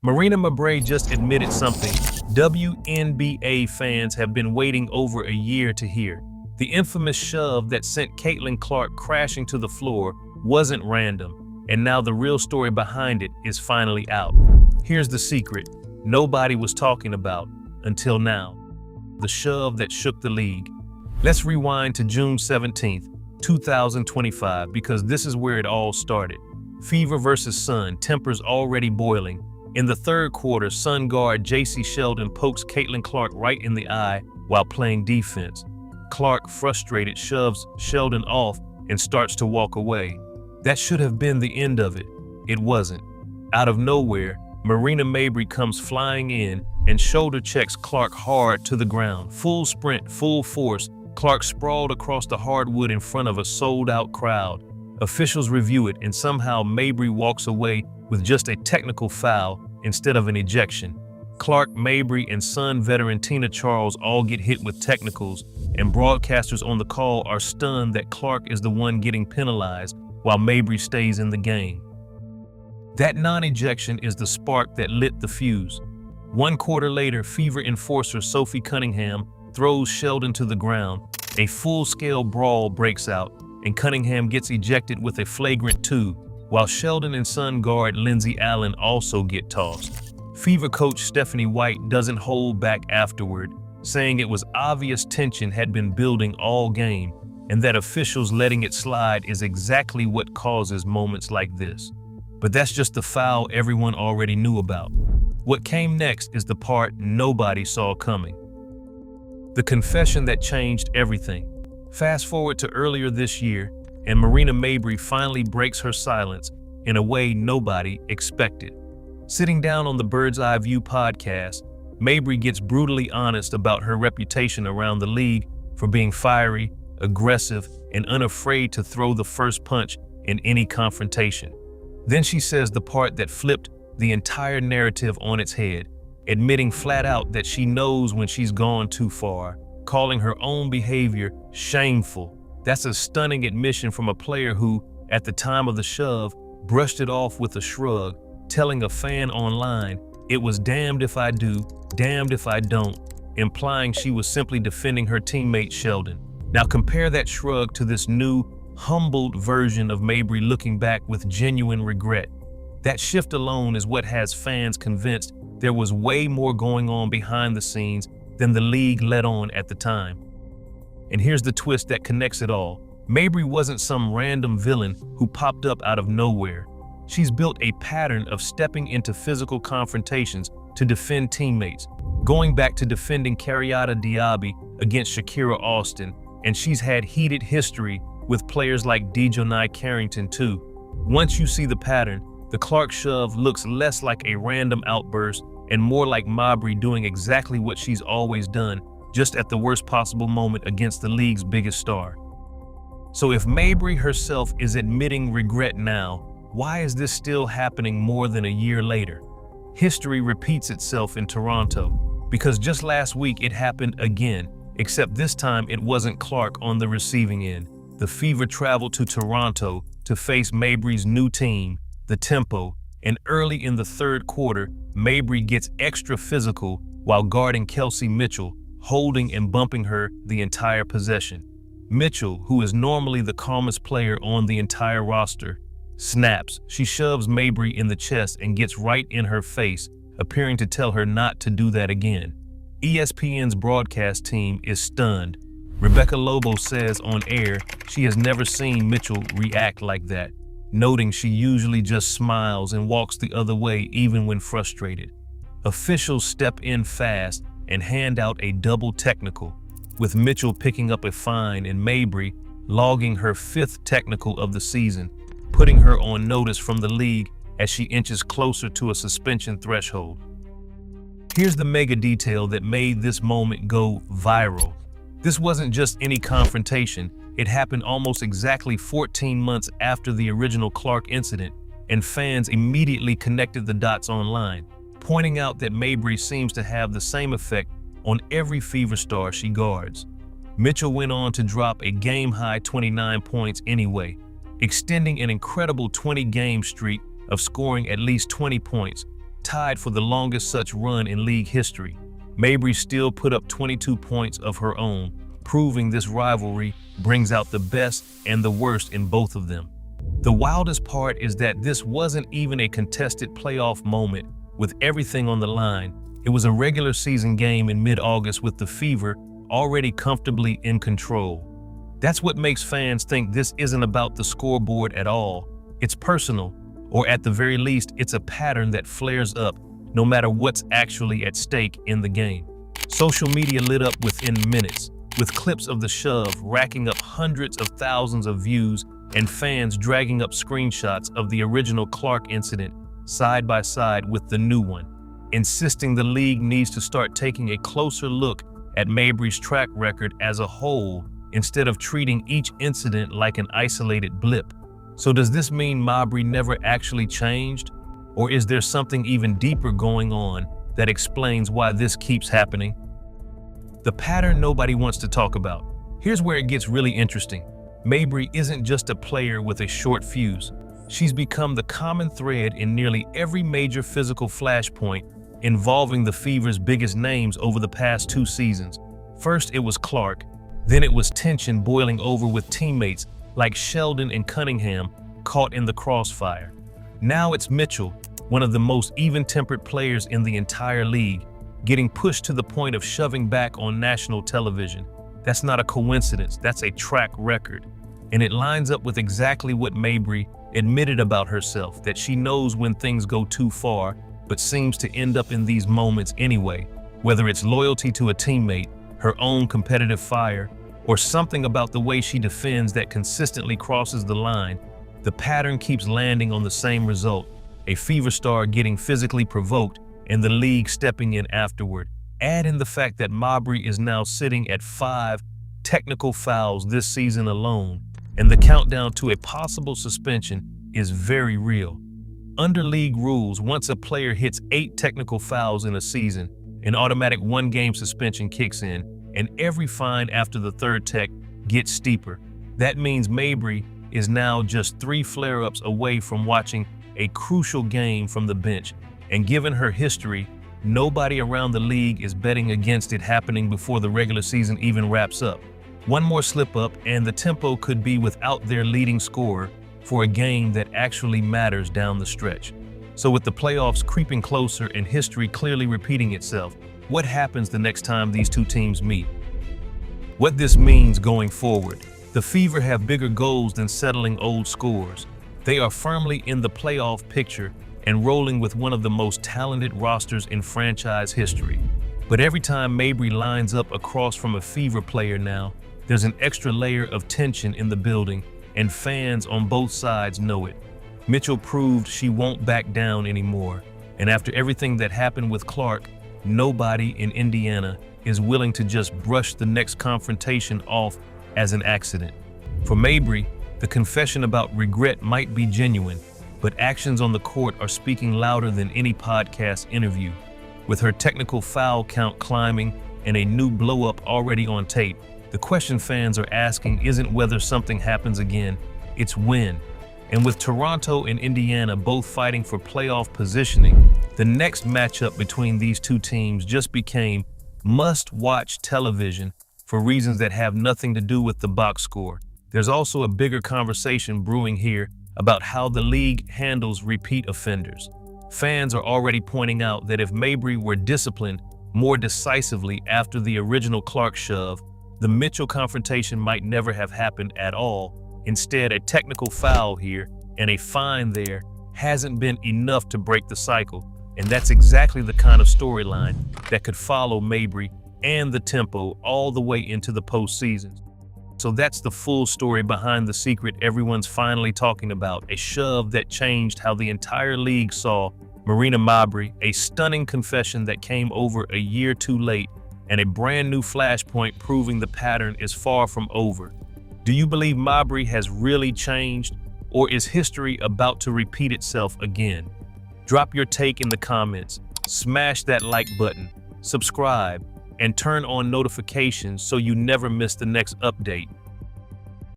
Marina Mabrey just admitted something WNBA fans have been waiting over a year to hear. The infamous shove that sent Caitlin Clark crashing to the floor wasn't random, and now the real story behind it is finally out. Here's the secret nobody was talking about until now. The shove that shook the league. Let's rewind to June 17th, 2025, because this is where it all started. Fever versus Sun, tempers already boiling. In the third quarter, Sun guard J.C. Sheldon pokes Caitlin Clark right in the eye while playing defense. Clark, frustrated, shoves Sheldon off and starts to walk away. That should have been the end of it. It wasn't. Out of nowhere, Marina Mabrey comes flying in and shoulder checks Clark hard to the ground. Full sprint, full force, Clark sprawled across the hardwood in front of a sold-out crowd. Officials review it, and somehow Mabrey walks away with just a technical foul instead of an ejection. Clark, Mabrey, and Sun veteran Tina Charles all get hit with technicals, and broadcasters on the call are stunned that Clark is the one getting penalized while Mabrey stays in the game. That non-ejection is the spark that lit the fuse. 1 quarter later, Fever enforcer Sophie Cunningham throws Sheldon to the ground. A full-scale brawl breaks out, and Cunningham gets ejected with a flagrant 2, while Sheldon and Sun guard Lindsay Allen also get tossed. Fever coach Stephanie White doesn't hold back afterward, saying it was obvious tension had been building all game, and that officials letting it slide is exactly what causes moments like this. But that's just the foul everyone already knew about. What came next is the part nobody saw coming. The confession that changed everything. Fast forward to earlier this year, and Marina Mabrey finally breaks her silence in a way nobody expected. Sitting down on the Bird's Eye View podcast, Mabrey gets brutally honest about her reputation around the league for being fiery, aggressive, and unafraid to throw the first punch in any confrontation. Then she says the part that flipped the entire narrative on its head, admitting flat out that she knows when she's gone too far, calling her own behavior shameful. That's a stunning admission from a player who, at the time of the shove, brushed it off with a shrug, telling a fan online, "It was damned if I do, damned if I don't," implying she was simply defending her teammate Sheldon. Now compare that shrug to this new, humbled version of Mabrey looking back with genuine regret. That shift alone is what has fans convinced there was way more going on behind the scenes than the league let on at the time. And here's the twist that connects it all. Mabrey wasn't some random villain who popped up out of nowhere. She's built a pattern of stepping into physical confrontations to defend teammates, going back to defending Kenyatta Diaby against Shakira Austin, and she's had heated history with players like Dejanay Carrington too. Once you see the pattern, the Clark shove looks less like a random outburst and more like Mabrey doing exactly what she's always done, just at the worst possible moment against the league's biggest star. So if Mabrey herself is admitting regret now, why is this still happening more than a year later? History repeats itself in Toronto, because just last week it happened again, except this time it wasn't Clark on the receiving end. The Fever traveled to Toronto to face Mabrey's new team, the Tempo, and early in the third quarter, Mabrey gets extra physical while guarding Kelsey Mitchell, holding and bumping her the entire possession. Mitchell, who is normally the calmest player on the entire roster, snaps. She shoves Mabrey in the chest and gets right in her face, appearing to tell her not to do that again. ESPN's broadcast team is stunned. Rebecca Lobo says on air she has never seen Mitchell react like that, noting she usually just smiles and walks the other way even when frustrated. Officials step in fast and hand out a double technical, with Mitchell picking up a fine and Mabrey logging her 5th technical of the season, putting her on notice from the league as she inches closer to a suspension threshold. Here's the mega detail that made this moment go viral. This wasn't just any confrontation. It happened almost exactly 14 months after the original Clark incident, and fans immediately connected the dots online, pointing out that Mabrey seems to have the same effect on every Fever star she guards. Mitchell went on to drop a game-high 29 points anyway, extending an incredible 20-game streak of scoring at least 20 points, tied for the longest such run in league history. Mabrey still put up 22 points of her own, proving this rivalry brings out the best and the worst in both of them. The wildest part is that this wasn't even a contested playoff moment with everything on the line. It was a regular season game in mid-August with the Fever already comfortably in control. That's what makes fans think this isn't about the scoreboard at all. It's personal, or at the very least, it's a pattern that flares up no matter what's actually at stake in the game. Social media lit up within minutes, with clips of the shove racking up hundreds of thousands of views and fans dragging up screenshots of the original Clark incident side by side with the new one, insisting the league needs to start taking a closer look at Mabrey's track record as a whole instead of treating each incident like an isolated blip. So does this mean Mabrey never actually changed? Or is there something even deeper going on that explains why this keeps happening? The pattern nobody wants to talk about. Here's where it gets really interesting. Mabrey isn't just a player with a short fuse. She's become the common thread in nearly every major physical flashpoint involving the Fever's biggest names over the past 2 seasons. First it was Clark, then it was tension boiling over with teammates like Sheldon and Cunningham caught in the crossfire. Now it's Mitchell, one of the most even-tempered players in the entire league, getting pushed to the point of shoving back on national television. That's not a coincidence, that's a track record. And it lines up with exactly what Mabrey admitted about herself, that she knows when things go too far, but seems to end up in these moments anyway, whether it's loyalty to a teammate, her own competitive fire, or something about the way she defends that consistently crosses the line. The pattern keeps landing on the same result, a Fever star getting physically provoked and the league stepping in afterward. Add in the fact that Mabrey is now sitting at 5 technical fouls this season alone, and the countdown to a possible suspension is very real. Under league rules, once a player hits 8 technical fouls in a season, an automatic 1-game suspension kicks in, and every fine after the 3rd tech gets steeper. That means Mabrey is now just 3 flare-ups away from watching a crucial game from the bench, and given her history, nobody around the league is betting against it happening before the regular season even wraps up. One more slip-up and the tempo could be without their leading scorer for a game that actually matters down the stretch. So with the playoffs creeping closer and history clearly repeating itself, what happens the next time these two teams meet? What this means going forward. The Fever have bigger goals than settling old scores. They are firmly in the playoff picture and rolling with one of the most talented rosters in franchise history. But every time Mabrey lines up across from a Fever player now, there's an extra layer of tension in the building, and fans on both sides know it. Mitchell proved she won't back down anymore, and after everything that happened with Clark, nobody in Indiana is willing to just brush the next confrontation off as an accident. For Mabrey, the confession about regret might be genuine, but actions on the court are speaking louder than any podcast interview. With her technical foul count climbing and a new blow-up already on tape, the question fans are asking isn't whether something happens again, it's when. And with Toronto and Indiana both fighting for playoff positioning, the next matchup between these two teams just became must-watch television for reasons that have nothing to do with the box score. There's also a bigger conversation brewing here about how the league handles repeat offenders. Fans are already pointing out that if Mabrey were disciplined more decisively after the original Clark shove, the Mitchell confrontation might never have happened at all. Instead, a technical foul here and a fine there hasn't been enough to break the cycle, and that's exactly the kind of storyline that could follow Mabrey and the tempo all the way into the postseason. So that's the full story behind the secret everyone's finally talking about, a shove that changed how the entire league saw Marina Mabrey, a stunning confession that came over a year too late, and a brand new flashpoint proving the pattern is far from over. Do you believe Mabrey has really changed, or is history about to repeat itself again? Drop your take in the comments, smash that like button, subscribe, and turn on notifications so you never miss the next update.